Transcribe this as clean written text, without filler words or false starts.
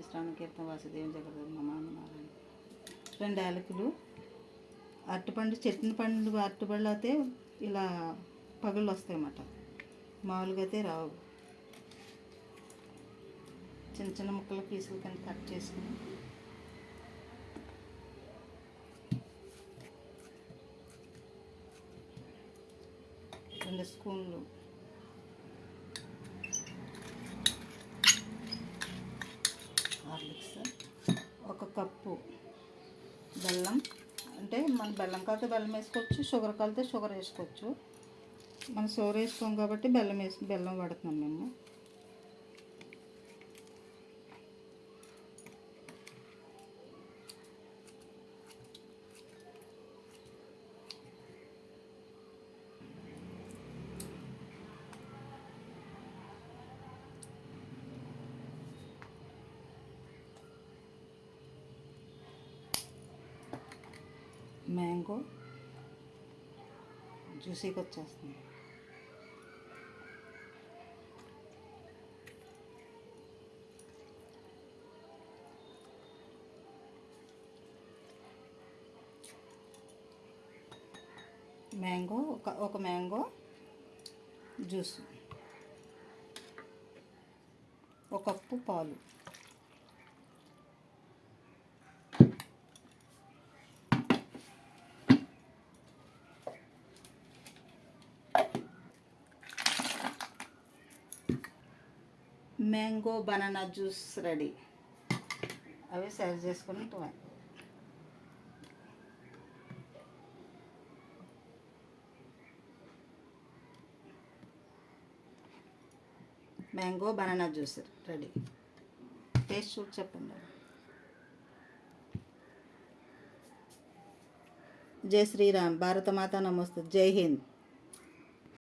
శ్రావణ కీర్తన వాసుదేవం జగదేవ మమానారాయణ. 2 యాలకులు. అరటిపండు చెట్టిన పండు అరటిపళ్ళు అయితే ఇలా పగుళ్ళు వస్తాయన్నమాట, మామూలుగా అయితే రావు. చిన్న చిన్న ముక్కల పీసులు కింద కట్ చేసుకుని రెండు స్పూన్లు హార్లిక్స్, 1 కప్పు బెల్లం. అంటే మన బెల్లం కలితే బెల్లం వేసుకోవచ్చు, షుగర్ కలితే షుగర్ వేసుకోవచ్చు. మనం షుగర్ వేసుకోం కాబట్టి బెల్లం వాడుతున్నాం మేము. మ్యాంగో జ్యూసీగా వచ్చేస్తుంది. మ్యాంగో ఒక మ్యాంగో జ్యూస్, 1 కప్పు పాలు, మ్యాంగో బనానా జ్యూస్ రెడీ. అవి సర్వ్ చేసుకుని mango banana juice ready. Taste చూసి చెప్పండి. జై శ్రీరామ్. భారత మాత నమస్తే. జై హింద్.